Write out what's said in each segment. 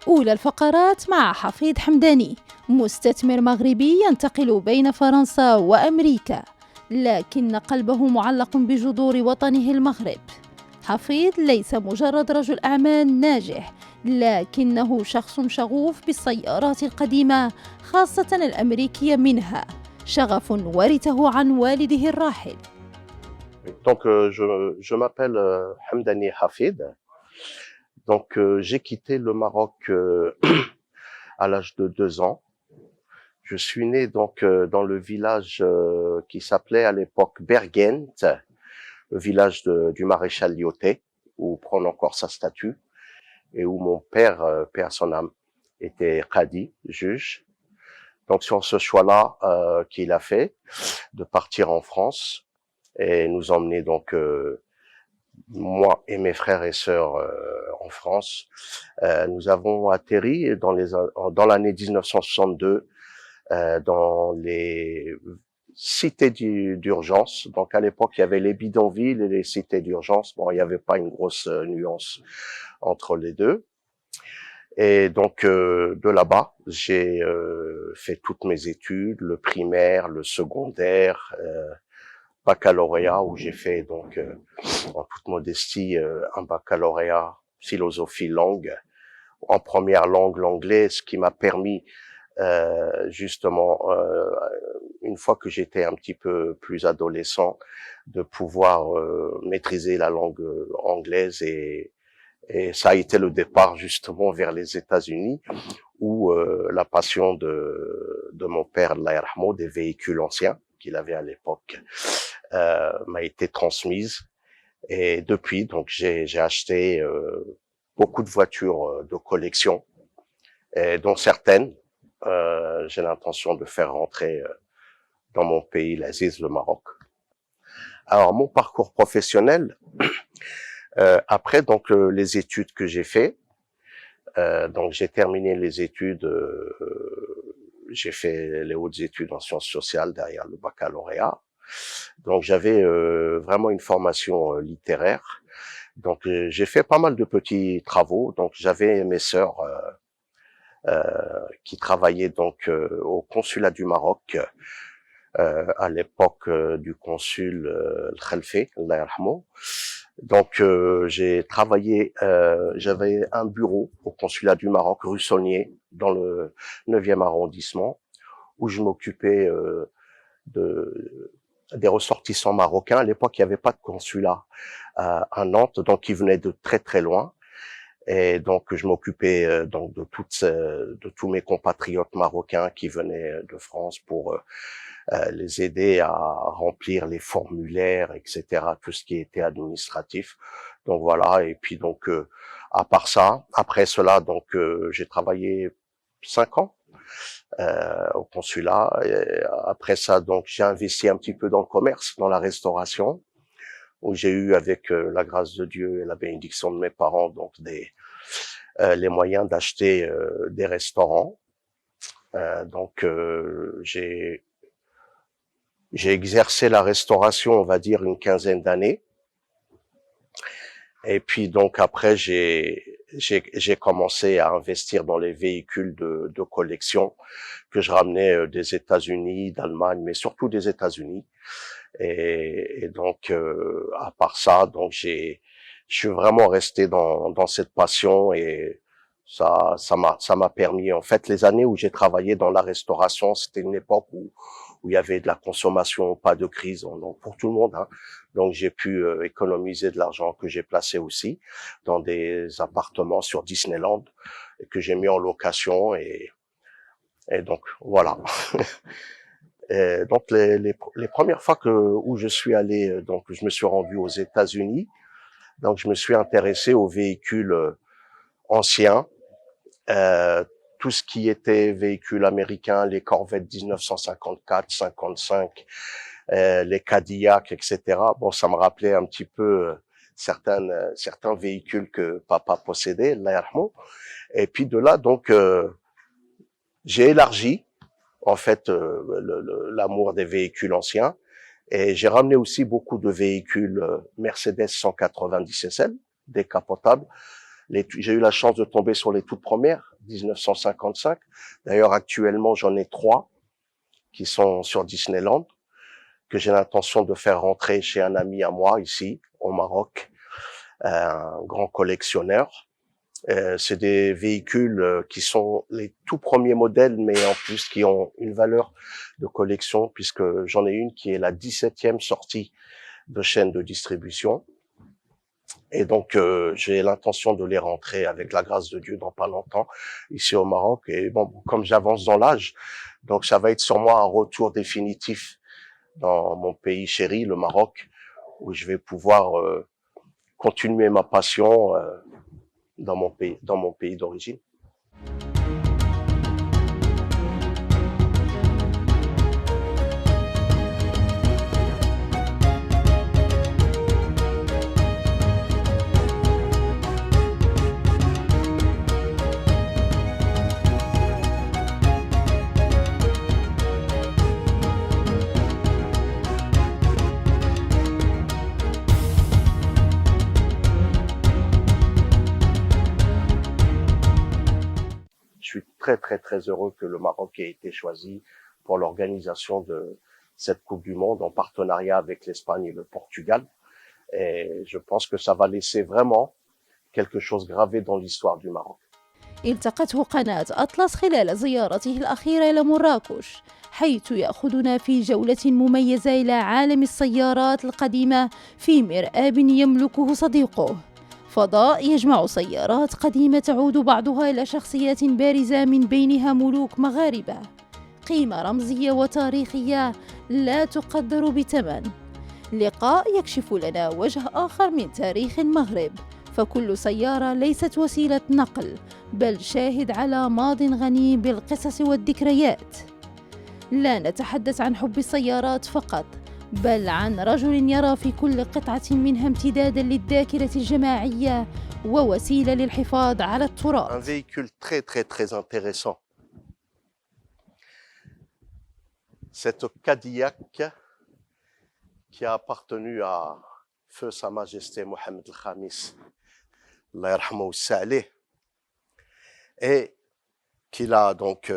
أولى الفقرات مع حفيظ حمداني، مستثمر مغربي ينتقل بين فرنسا وأمريكا، لكن قلبه معلق بجذور وطنه المغرب. حفيظ ليس مجرد رجل أعمال ناجح، لكنه شخص شغوف بالسيارات القديمة، خاصة الأمريكية منها، شغف ورثه عن والده الراحل. Donc, je m'appelle Hamdani Hafid. Donc, j'ai quitté le Maroc à l'âge de 2 ans. Je suis né donc dans le village qui s'appelait à l'époque Bergent, le village du maréchal Lyautey, où prend encore sa statue, et où mon père, paix à son âme, était qadi, juge. Donc, sur ce choix-là qu'il a fait de partir en France et nous emmener donc moi et mes frères et sœurs en France, nous avons atterri dans l'année 1962 dans les cités d'urgence. Donc à l'époque, il y avait les bidonvilles et les cités d'urgence. Bon, il n'y avait pas une grosse nuance entre les deux. Et donc de là-bas, j'ai fait toutes mes études, le primaire, le secondaire, baccalauréat, où j'ai fait donc en toute modestie un baccalauréat philosophie langue, en première langue l'anglais, ce qui m'a permis justement une fois que j'étais un petit peu plus adolescent de pouvoir maîtriser la langue anglaise, et ça a été le départ justement vers les États-Unis, où la passion de mon père, Allah yarhamou, des véhicules anciens qu'il avait à l'époque m'a été transmise. Et depuis, donc j'ai acheté beaucoup de voitures de collection, et dont certaines j'ai l'intention de faire rentrer dans mon pays, l'Aziz, le Maroc. Alors mon parcours professionnel, après donc les études que j'ai fait, donc j'ai terminé les études, j'ai fait les hautes études en sciences sociales derrière le baccalauréat. Donc j'avais vraiment une formation littéraire. Donc j'ai fait pas mal de petits travaux. Donc j'avais mes sœurs qui travaillaient donc au consulat du Maroc à l'époque du consul Khalfé, Allah yarhamou. Donc j'ai travaillé, j'avais un bureau au consulat du Maroc rue Saulnier dans le 9e arrondissement, où je m'occupais des ressortissants marocains. À l'époque, il n'y avait pas de consulat à Nantes, donc ils venaient de très très loin. Et donc je m'occupais donc de tous mes compatriotes marocains qui venaient de France pour les aider à remplir les formulaires, etc., tout ce qui était administratif. Donc voilà. Et puis donc à part ça, après cela, donc j'ai travaillé 5 ans au consulat. Et après ça, donc j'ai investi un petit peu dans le commerce, dans la restauration, où j'ai eu, avec la grâce de Dieu et la bénédiction de mes parents, donc les moyens d'acheter des restaurants. Donc j'ai exercé la restauration, on va dire, une quinzaine d'années. Et puis donc après j'ai commencé à investir dans les véhicules de collection que je ramenais des États-Unis, d'Allemagne, mais surtout des États-Unis. Et donc à part ça, donc je suis vraiment resté dans cette passion, et ça m'a permis, en fait, les années où j'ai travaillé dans la restauration, c'était une époque où il y avait de la consommation, pas de crise, donc pour tout le monde, hein. Donc j'ai pu économiser de l'argent que j'ai placé aussi dans des appartements sur Disneyland et que j'ai mis en location, et donc voilà. Et donc les premières fois où je suis allé, donc je me suis rendu aux États-Unis, donc je me suis intéressé aux véhicules anciens, tout ce qui était véhicules américains, les Corvette 1954, 55, les Cadillac, etc. Bon, ça me rappelait un petit peu certains véhicules que papa possédait, Allah yarhamou. Et puis de là, donc j'ai élargi en fait l'amour des véhicules anciens, et j'ai ramené aussi beaucoup de véhicules Mercedes 190 SL décapotables. J'ai eu la chance de tomber sur les toutes premières, 1955. D'ailleurs, actuellement, j'en ai 3 qui sont sur Disneyland, que j'ai l'intention de faire rentrer chez un ami à moi ici, au Maroc, un grand collectionneur. C'est des véhicules qui sont les tout premiers modèles, mais en plus qui ont une valeur de collection, puisque j'en ai une qui est la 17e sortie de chaîne de distribution. Et donc, j'ai l'intention de les rentrer avec la grâce de Dieu dans pas longtemps ici au Maroc. Et bon, comme j'avance dans l'âge, donc ça va être sur moi un retour définitif dans mon pays chéri, le Maroc, où je vais pouvoir continuer ma passion dans mon pays d'origine. Je suis très heureux que le Maroc ait été choisi pour l'organisation de cette Coupe du Monde en partenariat avec l'Espagne et le Portugal. Et je pense que ça va laisser vraiment quelque chose gravé dans l'histoire du Maroc. التقته قناة أطلس خلال زيارته الأخيرة إلى مراكش، حيث يأخذنا في جولة مميزة إلى عالم السيارات القديمة في مرآب يملكه صديقه. فضاء يجمع سيارات قديمة تعود بعضها إلى شخصيات بارزة من بينها ملوك مغاربة، قيمة رمزية وتاريخية لا تقدر بثمن. لقاء يكشف لنا وجه آخر من تاريخ المغرب، فكل سيارة ليست وسيلة نقل بل شاهد على ماضٍ غني بالقصص والذكريات. لا نتحدث عن حب السيارات فقط، بل عن رجل يرى في كل قطعة منها امتداداً للذاكرة الجماعية ووسيلة للحفاظ على التراث. Un véhicule très intéressant. Cette Cadillac qui a appartenu à Feu Sa Majesté Mohamed Al-Khamis, Allah yarhamou sa'alih, et qu'il a donc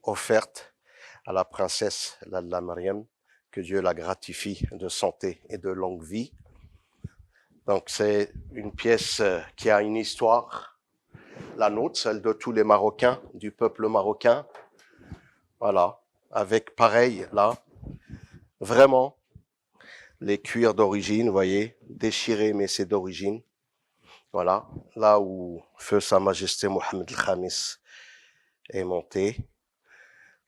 offerte à la princesse Lalla Mariam, que Dieu la gratifie de santé et de longue vie. Donc c'est une pièce qui a une histoire, la nôtre, celle de tous les Marocains, du peuple marocain. Voilà, avec pareil là, vraiment les cuirs d'origine, vous voyez, déchirés mais c'est d'origine. Voilà, là où Feu Sa Majesté Mohamed Al-Khamis est monté.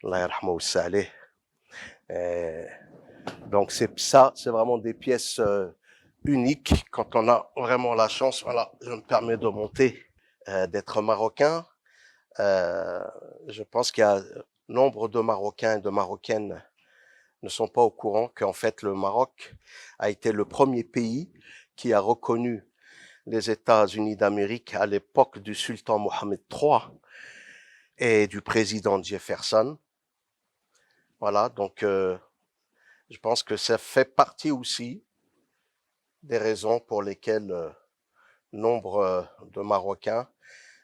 Allah yarhamou sa'alih. Donc c'est vraiment des pièces uniques quand on a vraiment la chance. Voilà, je me permets de monter, d'être marocain. Je pense qu'il y a nombre de Marocains et de Marocaines ne sont pas au courant qu'en fait le Maroc a été le premier pays qui a reconnu les États-Unis d'Amérique à l'époque du sultan Mohammed III et du président Jefferson. Voilà, donc je pense que ça fait partie aussi des raisons pour lesquelles nombre de Marocains,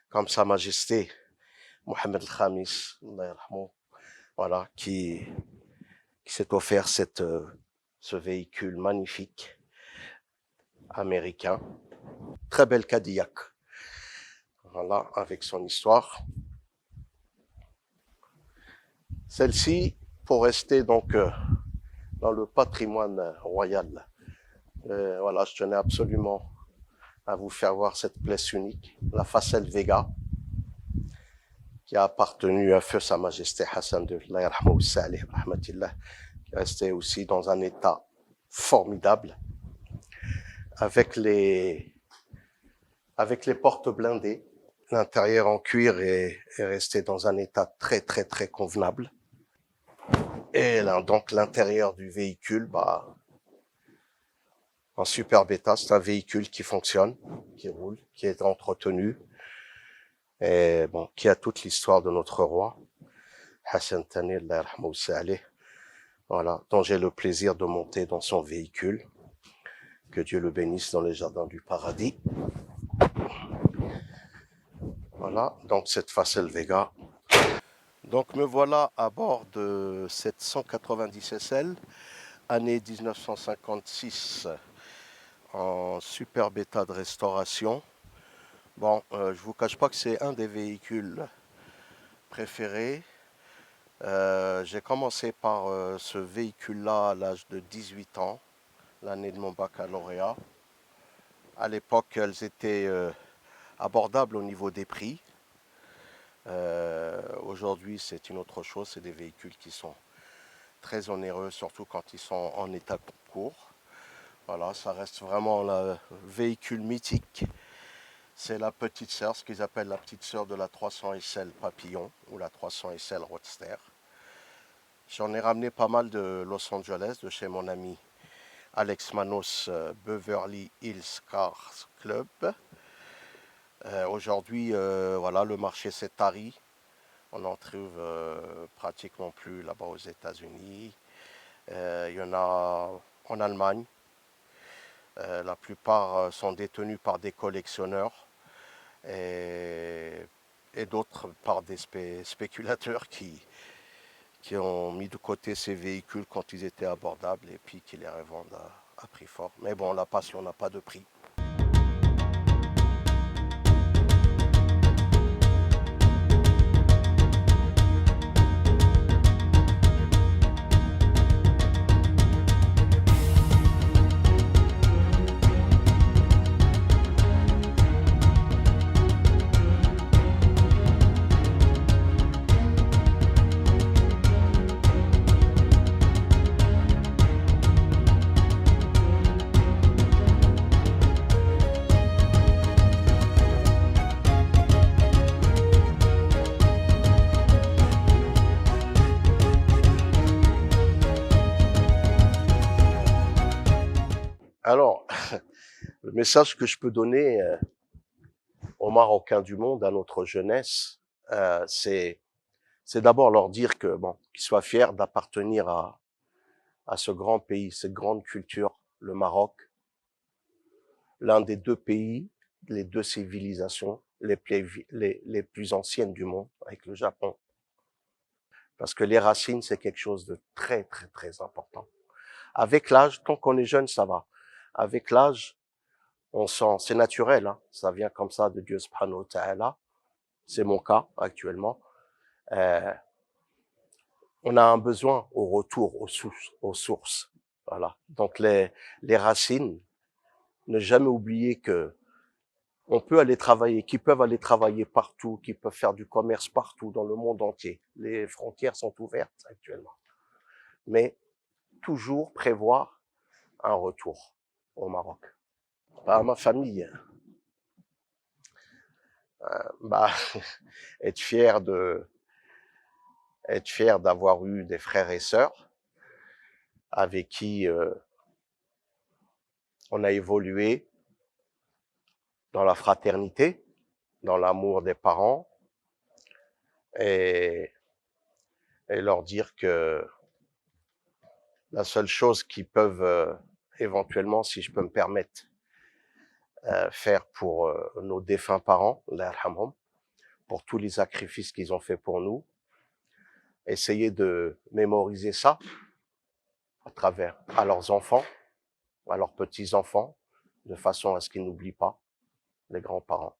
comme Sa Majesté Mohamed Al-Khamis, voilà, qui s'est offert ce véhicule magnifique américain. Très belle Cadillac. Voilà, avec son histoire. Celle-ci, pour rester donc dans le patrimoine royal, voilà, je tenais absolument à vous faire voir cette pièce unique, la Facel Vega, qui a appartenu à Feu Sa Majesté Hassan II, Allah yarhamou sa'alih, rahmatillah, qui est resté aussi dans un état formidable, avec les portes blindées. L'intérieur en cuir est resté dans un état très convenable. Et là, donc l'intérieur du véhicule, en superbe état, c'est un véhicule qui fonctionne, qui roule, qui est entretenu, et bon, qui a toute l'histoire de notre roi, Hassan Thani, Allah yarhamou sa'alih, voilà, dont j'ai le plaisir de monter dans son véhicule. Que Dieu le bénisse dans les jardins du paradis. Voilà, donc cette Facel Vega. Donc me voilà à bord de cette 190 SL, année 1956, en super état de restauration. Bon, je vous cache pas que c'est un des véhicules préférés. J'ai commencé par ce véhicule-là à l'âge de 18 ans, l'année de mon baccalauréat. À l'époque, elles étaient abordables au niveau des prix. Aujourd'hui, c'est une autre chose. C'est des véhicules qui sont très onéreux, surtout quand ils sont en état court. Voilà, ça reste vraiment le véhicule mythique. C'est la petite sœur, ce qu'ils appellent la petite sœur de la 300 SL Papillon ou la 300 SL Roadster. J'en ai ramené pas mal de Los Angeles, de chez mon ami Alex Manos, Beverly Hills Cars Club. Aujourd'hui, voilà, le marché s'est tari. On n'en trouve pratiquement plus là-bas aux États-Unis. Il y en a en Allemagne. La plupart sont détenus par des collectionneurs et d'autres par des spéculateurs qui ont mis de côté ces véhicules quand ils étaient abordables et puis qui les revendent à prix fort. Mais bon, la passion n'a pas de prix. Alors, le message que je peux donner aux Marocains du monde, à notre jeunesse, c'est d'abord leur dire que bon, qu'ils soient fiers d'appartenir à ce grand pays, cette grande culture, le Maroc, l'un des deux pays, les deux civilisations les plus anciennes du monde, avec le Japon. Parce que les racines, c'est quelque chose de très, très, très important. Avec l'âge, tant qu'on est jeune, ça va. Avec l'âge, on sent, c'est naturel, hein, ça vient comme ça de Dieu subhanahu wa ta'ala. C'est mon cas actuellement. Euh, on a un besoin au retour aux sources. Voilà. Donc les racines, ne jamais oublier que on peut aller travailler, qu'ils peuvent aller travailler partout, qu'ils peuvent faire du commerce partout dans le monde entier. Les frontières sont ouvertes actuellement. Mais toujours prévoir un retour au Maroc. Bah, ma famille, bah, être fier d'avoir eu des frères et sœurs avec qui on a évolué dans la fraternité, dans l'amour des parents, et, et leur dire que la seule chose qu'ils peuvent éventuellement, si je peux me permettre, faire pour nos défunts parents, pour tous les sacrifices qu'ils ont fait pour nous, essayer de mémoriser ça à travers à leurs enfants, à leurs petits-enfants, de façon à ce qu'ils n'oublient pas les grands-parents.